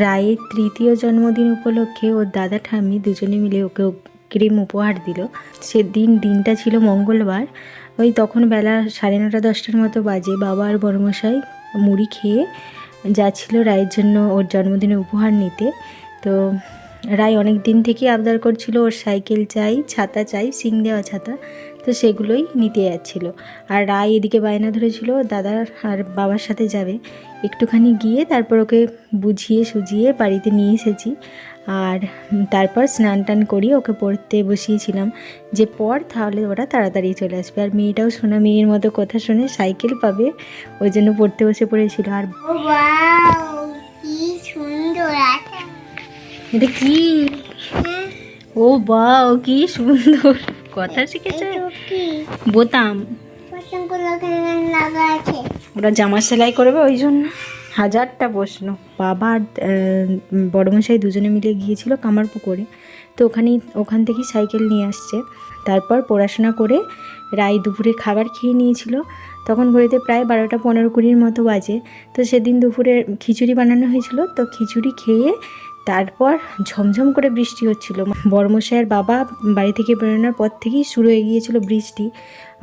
রায়ের তৃতীয় জন্মদিন উপলক্ষে ওর দাদা ঠাম্মি দুজনে মিলে ওকে অগ্রিম উপহার দিল। দিনটা ছিল মঙ্গলবার। ওই তখন বেলা 9:30 10টার মতো বাজে। বাবা আর বড়মশাই মুড়ি খেয়ে যাচ্ছিল রায়ের জন্য ওর জন্মদিনে উপহার নিতে। তো রায় অনেক দিন থেকেই আবদার করছিল ওর সাইকেল চাই, ছাতা চাই, সিং দেওয়া ছাতা। তো সেগুলোই নিতে যাচ্ছিল। আর রায় এদিকে বায়না ধরেছিল দাদার আর বাবার সাথে যাবে। একটুখানি গিয়ে তারপর ওকে বুঝিয়ে সুঝিয়ে বাড়িতে নিয়ে এসেছি। আর তারপর স্নান টান করিয়ে ওকে পড়তে বসিয়েছিলাম যে পড়, তাহলে ওরা তাড়াতাড়ি চলে আসবে। আর মেয়েটাও সোনা মেয়ের মতো কথা শুনে সাইকেল পাবে ওই জন্য পড়তে বসে পড়েছিল। আর এটা কি? ও বাও, কি সুন্দর কথা শিখেছে। বোতাম ওরা জামা সেলাই করবে ওই জন্য। হাজারটা প্রশ্ন। বাবা আর বড়মশাই দুজনে মিলে গিয়েছিল কামারপুকুরে। তো ওখান থেকেই সাইকেল নিয়ে আসছে। তারপর পড়াশোনা করে রায় দুপুরে খাবার খেয়ে নিয়েছিল। তখন ঘড়িতে প্রায় 12টা 15-20 মতো বাজে। তো সেদিন দুপুরে খিচুড়ি বানানো হয়েছিল। তো খিচুড়ি খেয়ে তারপর ঝমঝম করে বৃষ্টি হচ্ছিল। বড়মশাইয়ের বাবা বাড়ি থেকে বেরোনোর পর থেকেই শুরু হয়ে গিয়েছিল বৃষ্টি।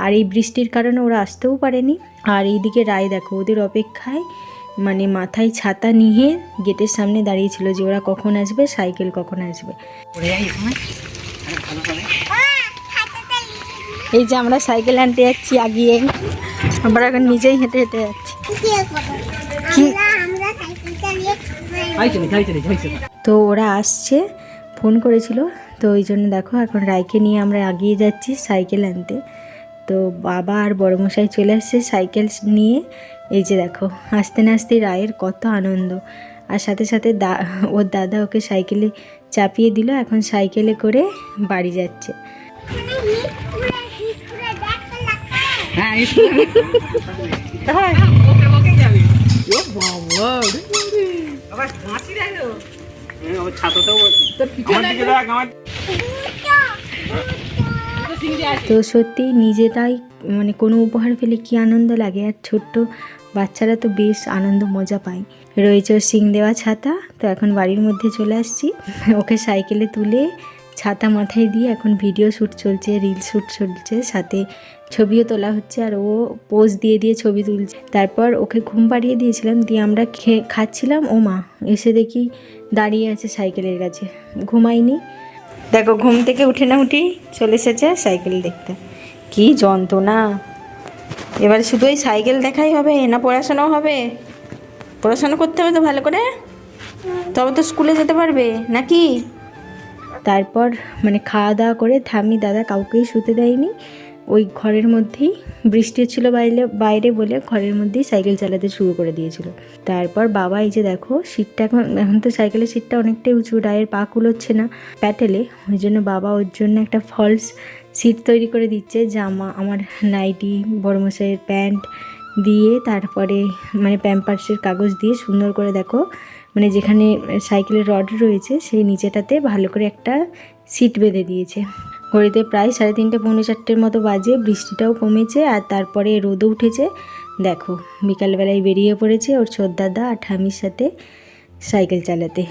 আর এই বৃষ্টির কারণে ওরা আসতেও পারেনি। আর এইদিকে রায় দেখো ওদের অপেক্ষায় মানে মাথায় ছাতা নিয়ে গেটের সামনে দাঁড়িয়েছিল যে ওরা কখন আসবে, সাইকেল কখন আসবে। এই যে আমরা সাইকেল আনতে যাচ্ছি আগিয়ে, আমরা এখন নিজেই হেঁটে হেঁটে যাচ্ছি। তো ওরা আসছে, ফোন করেছিল, তো ওই জন্য দেখো এখন রায়কে নিয়ে আমরা এগিয়ে যাচ্ছি সাইকেল আনতে। তো বাবা আর বড়মশাই চলে আসছে সাইকেল নিয়ে। এই যে দেখো আস্তে না আস্তে রায়ের কত আনন্দ। আর সাথে সাথে ওর দাদা ওকে সাইকেলে চাপিয়ে দিল। এখন সাইকেলে করে বাড়ি যাচ্ছে। তো সত্যি নিজেরাই মানে কোনো উপহার পেলে কি আনন্দ লাগে। আর ছোট্ট বাচ্চারা তো বেশ আনন্দ মজা পায়। রয়েছে ওর সিং দেওয়া ছাতা। তো এখন বাড়ির মধ্যে চলে আসছি। ওকে সাইকেলে তুলে ছাতা মাথায় দিয়ে এখন ভিডিও শ্যুট চলছে, রিল শ্যুট চলছে, সাথে ছবিও তোলা হচ্ছে। আর ও পোজ দিয়ে দিয়ে ছবি তুলছে। তারপর ওকে ঘুম পাড়িয়ে দিয়েছিলাম, দিয়ে আমরা খাচ্ছিলাম। ও মা এসে দেখি দাঁড়িয়ে আছে সাইকেলের কাছে, ঘুমায়নি। দেখো ঘুম থেকে উঠে না উঠি চলে এসেছে সাইকেল দেখতে। কি যন্ত্রণা। এবার শুধু ওই সাইকেল দেখাই হবে না, পড়াশোনাও হবে? পড়াশোনা করতে হবে তো ভালো করে, তবে তো স্কুলে যেতে পারবে নাকি। তারপর মানে খাওয়া দাওয়া করে ঠাম্মি দাদা কাউকেই শুতে দেয়নি। ওই ঘরের মধ্যেই বৃষ্টি হচ্ছিল বাইরে বলে ঘরের মধ্যেই সাইকেল চালাতে শুরু করে দিয়েছিল। তারপর বাবা এই যে দেখো সিটটা এখন তো সাইকেলের সিটটা অনেকটাই উঁচু, রায়ের পা কুলোচ্ছে না প্যাটেলে। ওই জন্য বাবা ওর জন্য একটা ফলস সিট তৈরি করে দিচ্ছে। জামা, আমার নাইটি, বড়মশাইয়ের প্যান্ট দিয়ে, তারপরে মানে প্যাম্পার্সের কাগজ দিয়ে সুন্দর করে দেখো মানে যেখানে সাইকেলের রড রয়েছে সেই নিচেটাতে ভালো করে একটা সিট বেঁধে দিয়েছে। ঘড়িতে প্রায় 3:30 পৌনে 4টের মতো বাজে। বৃষ্টিটাও কমেছে আর তারপরে রোদও উঠেছে। দেখো বিকালবেলায় বেরিয়ে পড়েছে ওর ছোটদাদা আর ঠাম্মির সাথে সাইকেল চালাতে।